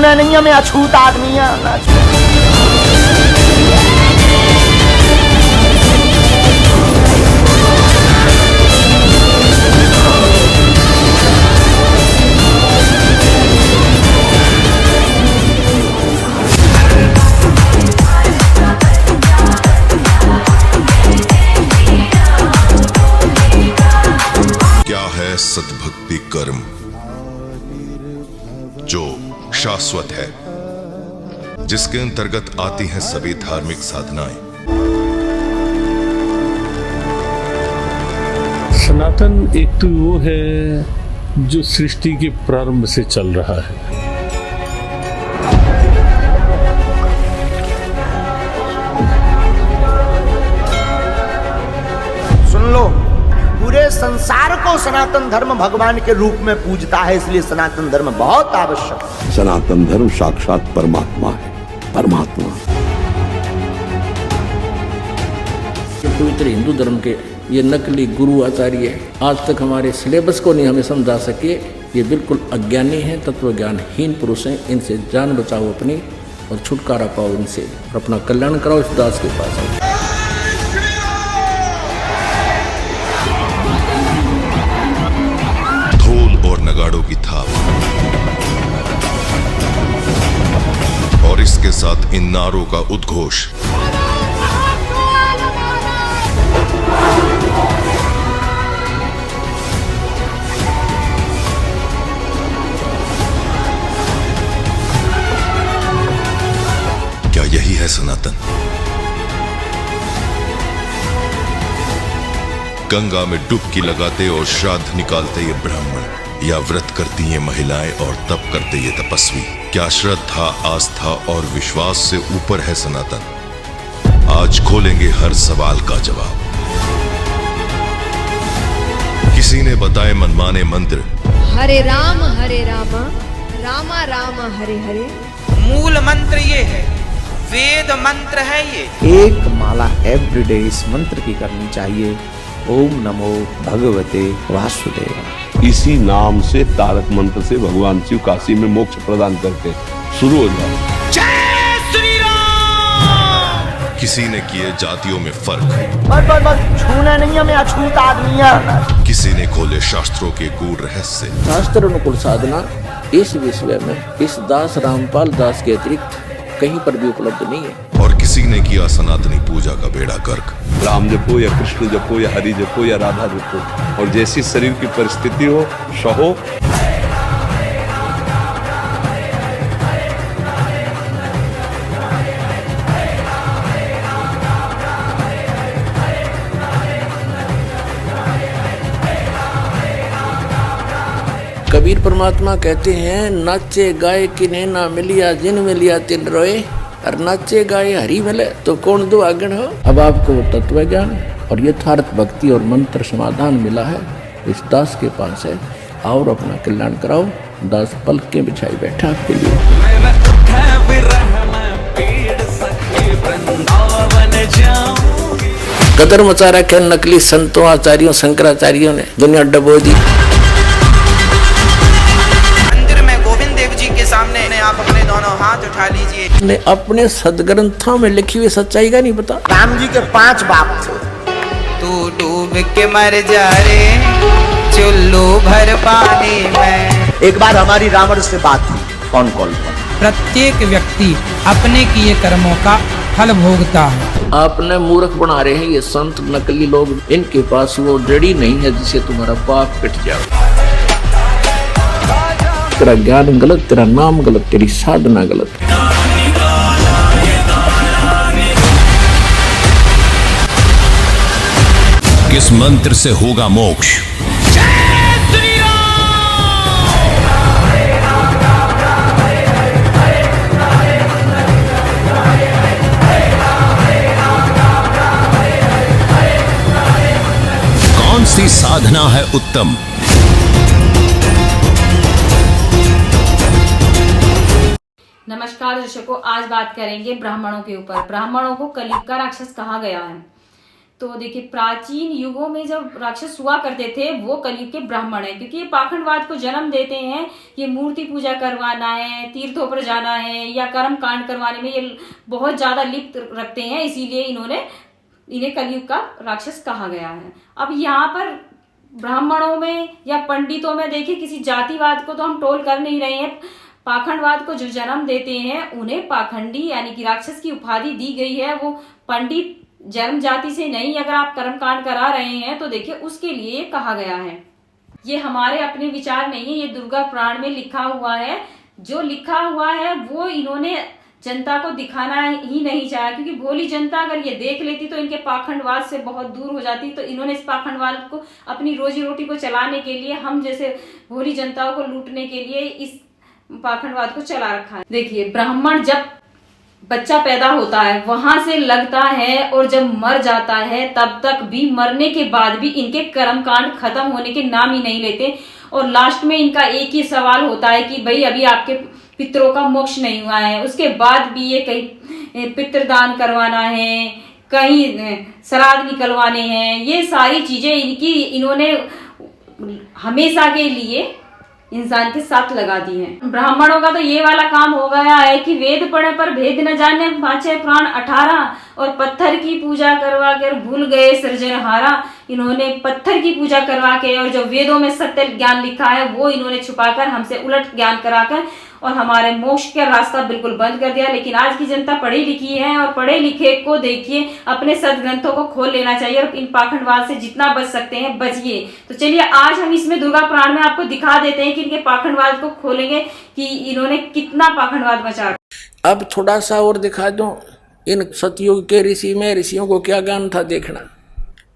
छूने नहीं है, मैं अछूत आदमी है। क्या है सद्भक्ति कर्म जो शाश्वत है, जिसके अंतर्गत आती हैं सभी धार्मिक साधनाएं। सनातन एक तो वो है जो सृष्टि के प्रारंभ से चल रहा है। सुन लो, पूरे संसार को सनातन धर्म भगवान के रूप में पूजता है, इसलिए सनातन धर्म बहुत आवश्यक है। सनातन धर्म साक्षात परमात्मा है, परमात्मा। पवित्र हिंदू धर्म के ये नकली गुरु आचार्य आज तक हमारे सिलेबस को नहीं हमें समझा सके। ये बिल्कुल अज्ञानी हैं, तत्वज्ञानहीन पुरुष हैं। इनसे जान बचाओ अपनी और छुटकारा पाओ इनसे और अपना कल्याण कराओ। इस दास के पास आओ। और नगाड़ों की थाप और इसके साथ इन नारों का उद्घोष। क्या यही है सनातन? गंगा में डुबकी लगाते और श्राद्ध निकालते ये ब्राह्मण, या व्रत करती ये महिलाएं और तप करते ये तपस्वी, क्या श्रद्धा, आस्था और विश्वास से ऊपर है सनातन? आज खोलेंगे हर सवाल का जवाब। किसी ने बताए मनमाने मंत्र, हरे राम रामा राम हरे हरे। मूल मंत्र ये है, वेद मंत्र है ये। एक माला एवरीडे इस मंत्र की करनी चाहिए। ओम नमो भगवते वासुदेव। इसी नाम से तारक मंत्र से भगवान शिव काशी में मोक्ष प्रदान करते। शुरू हो जाओ। जय श्री राम। किसी ने किए जातियों में फर्क, बस छूने नहीं है, मैं अछूत आदमी है। किसी ने खोले शास्त्रों के गूढ़ रहस्य। शास्त्र अनुकूल साधना इस विश्व में इस दास रामपाल दास के अतिरिक्त कहीं पर भी उपलब्ध नहीं है। और किसी ने किया सनातनी पूजा का बेड़ा गर्क। राम जपो या कृष्ण जपो या हरि जपो या राधा जपो, और जैसी शरीर की परिस्थिति हो सहो। कबीर परमात्मा कहते हैं, नाचे गाए किन्हें ना मिलिया, जिन मिलिया तिन रोए। और नाचे गाए हरि मिले तो कौन दो आगन हो। अब आपको वो तत्व ज्ञान और यथार्थ भक्ति और मंत्र समाधान मिला है, इस दास के पास है। और अपना कल्याण कराओ। दास पलकें बिछाई बैठा आपके लिए। कदर मचा रखे नकली संतों, आचार्यों, शंकराचार्यों ने दुनिया डबो दी। सामने आप अपने दोनों हाथ उठा लीजिए। ने अपने सदग्रंथों में लिखी हुई सच्चाई का नहीं पता। राम जी के 5 बाप थे। तू डूब के मर जा रे चुल्लू भर पानी में। एक बार हमारी रावण से बात हुई फोन कॉल पर। प्रत्येक व्यक्ति अपने किए कर्मों का फल भोगता है। आपने मूर्ख बना रहे हैं ये संत नकली लोग। इनके पास वो जड़ी नहीं है जिसे तुम्हारा पाप पिट जाए। तेरा ज्ञान गलत, तेरा नाम गलत, तेरी साधना गलत। किस मंत्र से होगा मोक्ष? कौन सी साधना है उत्तम? नमस्कार दर्शकों, आज बात करेंगे ब्राह्मणों के ऊपर। ब्राह्मणों को कलयुग का राक्षस कहा गया है। तो देखिए प्राचीन युगों में जब राक्षस हुआ करते थे वो कलयुग के ब्राह्मण है, क्योंकि ये पाखंडवाद को जन्म देते हैं। ये मूर्ति पूजा करवाना है, तीर्थों पर जाना है या कर्म कांड करवाने में ये बहुत ज्यादा लिप्त रखते हैं, इसीलिए इन्हें कलयुग का राक्षस कहा गया है। अब यहाँ पर ब्राह्मणों में या पंडितों में देखिए किसी जातिवाद को तो हम टोल कर नहीं रहे हैं। पाखंडवाद को जो जन्म देते हैं उन्हें पाखंडी यानी कि राक्षस की उपाधि दी गई है। वो पंडित जन्म जाति से नहीं, अगर आप कर्मकांड करा रहे हैं तो देखिए उसके लिए ये कहा गया है। ये हमारे अपने विचार नहीं है, ये दुर्गा पुराण में लिखा हुआ है। जो लिखा हुआ है वो इन्होंने जनता को दिखाना ही नहीं चाहा, क्योंकि भोली जनता अगर ये देख लेती तो इनके पाखंडवाद से बहुत दूर हो जाती। तो इन्होंने इस पाखंडवाद को अपनी रोजी रोटी को चलाने के लिए, हम जैसे भोली जनताओं को लूटने के लिए इस पाखंडवाद को चला रखा है। देखिए ब्राह्मण जब बच्चा पैदा होता है वहां से लगता है और जब मर जाता है तब तक भी, मरने के बाद भी इनके कर्मकांड खत्म होने के नाम ही नहीं लेते। और लास्ट में इनका एक ही सवाल होता है कि भाई अभी आपके पितरों का मोक्ष नहीं हुआ है। उसके बाद भी ये कहीं पितृदान करवाना है, कहीं श्राद्ध निकलवाने हैं, ये सारी चीजें इन्होंने हमेशा के लिए इंसान के साथ लगा दी है। ब्राह्मणों का तो ये वाला काम हो गया है कि वेद पढ़े पर भेद न जाने, पांचे प्राण 18, और पत्थर की पूजा करवा कर भूल गए सृजनहारा। इन्होंने पत्थर की पूजा करवा के और जो वेदों में सत्य ज्ञान लिखा है वो इन्होंने छुपाकर हमसे उलट ज्ञान कराकर और हमारे मोक्ष का रास्ता बिल्कुल बंद कर दिया। लेकिन आज की जनता पढ़ी लिखी है और पढ़े लिखे को देखिए अपने सदग्रंथों को खोल लेना चाहिए और इन पाखंडवाद से जितना बच सकते हैं बचिए। तो चलिए आज हम इसमें दुर्गा पुराण में आपको दिखा देते हैं कि इनके पाखंडवाद को खोलेंगे कि इन्होंने कितना पाखंडवाद बचा। अब थोड़ा सा और दिखा दूं, इन सतयुग के ऋषि में ऋषियों को क्या ज्ञान था देखना।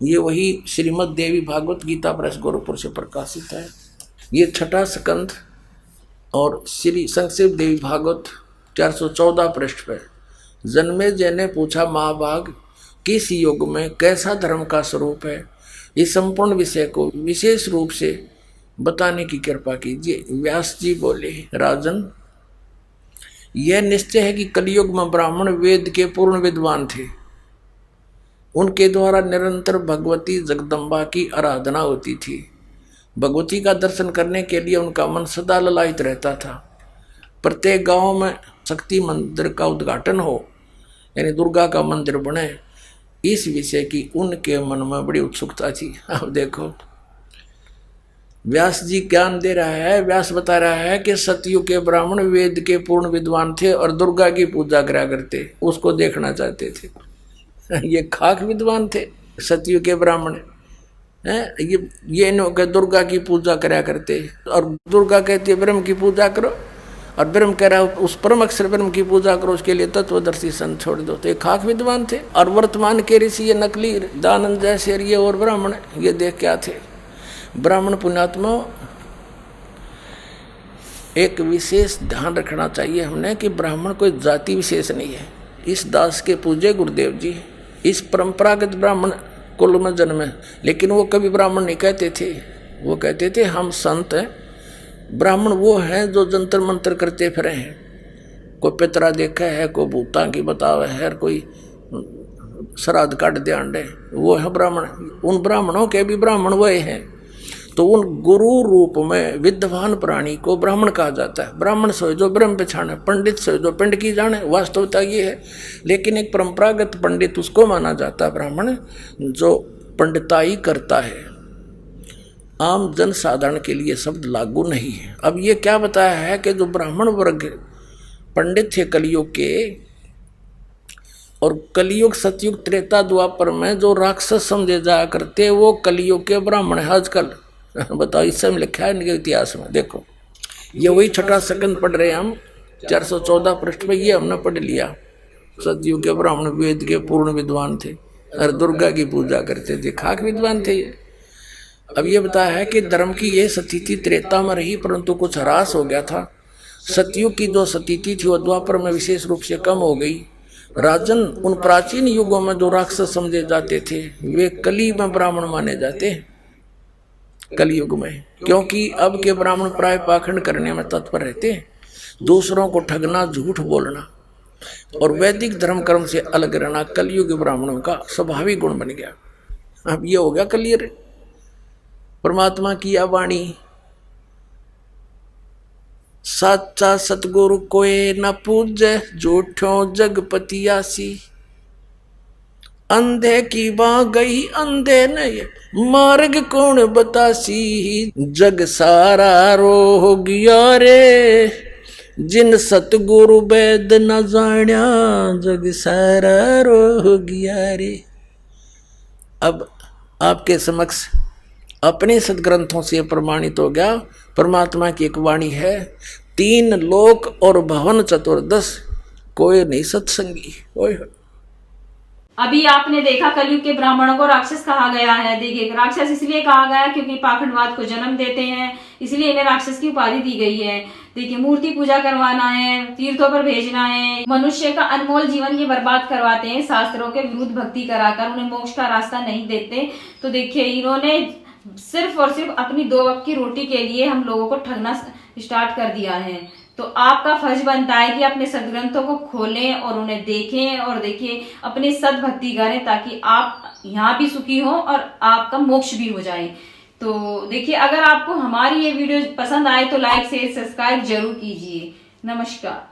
ये वही श्रीमद् देवी भागवत गीता प्रेस गोरखपुर से प्रकाशित है। ये 6वां स्कंध और श्री संक्षिप्त देवी भागवत 414 पृष्ठ पर। जन्मेजय ने पूछा महाभाग किस युग में कैसा धर्म का स्वरूप है, इस संपूर्ण विषय को विशेष रूप से बताने की कृपा कीजिए। व्यास जी बोले, राजन यह निश्चय है कि कलयुग में ब्राह्मण वेद के पूर्ण विद्वान थे। उनके द्वारा निरंतर भगवती जगदम्बा की आराधना होती थी। भगवती का दर्शन करने के लिए उनका मन सदा ललायित रहता था। प्रत्येक गांव में शक्ति मंदिर का उद्घाटन हो, यानी दुर्गा का मंदिर बने, इस विषय की उनके मन में बड़ी उत्सुकता थी। अब देखो व्यास जी ज्ञान दे रहा है, व्यास बता रहा है कि सतयुग के ब्राह्मण वेद के पूर्ण विद्वान थे और दुर्गा की पूजा करा करते, उसको देखना चाहते थे। ये खाक विद्वान थे सतयुग के ब्राह्मण, ये दुर्गा की पूजा करा करते। और दुर्गा कहती है ब्रह्म की पूजा करो, और ब्रह्म कह रहा है उस परम अक्षर ब्रह्म की पूजा करो, उसके लिए तत्वदर्शी संत छोड़ दो। तो ये खाक विद्वान थे। और वर्तमान के ऋषि ये नकली दानंद जैसे ये और ब्राह्मण ये देख क्या थे। ब्राह्मण पुण्यात्मा एक विशेष ध्यान रखना चाहिए हमने कि ब्राह्मण कोई जाति विशेष नहीं है। इस दास के पूज्य गुरुदेव जी इस परंपरागत ब्राह्मण कुल में जन्मे, लेकिन वो कभी ब्राह्मण नहीं कहते थे। वो कहते थे हम संत हैं। ब्राह्मण वो हैं जो जंतर मंत्र करते फिरे हैं। कोई पितरा देखा है, कोई भूता की बतावा है, कोई श्राद्ध काट दे अंडे, वो है ब्राह्मण। उन ब्राह्मणों के भी ब्राह्मण वही हैं। तो उन गुरु रूप में विद्वान प्राणी को ब्राह्मण कहा जाता है। ब्राह्मण सोए जो ब्रह्म पहचाने, पंडित सोए जो पिंड की जाने, वास्तवता ये है। लेकिन एक परंपरागत पंडित उसको माना जाता है ब्राह्मण जो पंडिताई करता है। आम जन साधारण के लिए शब्द लागू नहीं है। अब ये क्या बताया है कि जो ब्राह्मण वर्ग पंडित थे कलयुग के, और कलयुग सतयुग त्रेता द्वापर में जो राक्षस समझे जाया करते वो कलयुग के ब्राह्मण है आजकल। बताओ, इस समय लिखा है इनके इतिहास में। देखो ये वही 6वां स्कंद पढ़ रहे हैं हम, 414 पृष्ठ में ये हमने पढ़ लिया। सतयुग के ब्राह्मण वेद के पूर्ण विद्वान थे और दुर्गा की पूजा करते थे, खाक विद्वान थे ये। अब ये बताया है कि धर्म की ये स्थिति त्रेता में रही, परंतु कुछ ह्रास हो गया था। सतयुग की जो स्थिति थी वो द्वापर में विशेष रूप से कम हो गई। राजन, उन प्राचीन युगों में जो राक्षस समझे जाते थे वे कली में ब्राह्मण माने जाते हैं। कलयुग में, क्योंकि अब के ब्राह्मण प्राय पाखंड करने में तत्पर रहते हैं, दूसरों को ठगना, झूठ बोलना और वैदिक धर्म कर्म से अलग रहना कलयुग ब्राह्मणों का स्वाभाविक गुण बन गया। अब ये हो गया क्लियर परमात्मा की यह वाणी। साचा सतगुरु कोई न पूजे, झूठों जगपतियासी। अंधे की बाँ गई अंधे ने, मार्ग कौन बतासी। जग सारा रो गया रे, जिन सतगुरु वेद न जान्या। जग सारा रो गया रे। अब आपके समक्ष अपने सदग्रंथों से प्रमाणित हो गया परमात्मा की एक वाणी है, 3 लोक और भवन चतुर्दश कोई नहीं सत्संगी। ओए अभी आपने देखा कलयुग के ब्राह्मणों को राक्षस कहा गया है। देखिए राक्षस इसलिए कहा गया क्योंकि पाखंडवाद को जन्म देते हैं, इसलिए इन्हें राक्षस की उपाधि दी गई है। देखिए मूर्ति पूजा करवाना है, तीर्थों पर भेजना है, मनुष्य का अनमोल जीवन ये बर्बाद करवाते हैं, शास्त्रों के विरुद्ध भक्ति कराकर उन्हें मोक्ष का रास्ता नहीं देते। तो देखिए इन्होंने सिर्फ और सिर्फ अपनी 2 वक्त की रोटी के लिए हम लोगों को ठगना स्टार्ट कर दिया है। तो आपका फर्ज बनता है कि अपने सदग्रंथों को खोलें और उन्हें देखें और देखिए अपनी सद्भक्ति करें, ताकि आप यहाँ भी सुखी हो और आपका मोक्ष भी हो जाए। तो देखिए अगर आपको हमारी ये वीडियो पसंद आए तो लाइक शेयर सब्सक्राइब जरूर कीजिए। नमस्कार।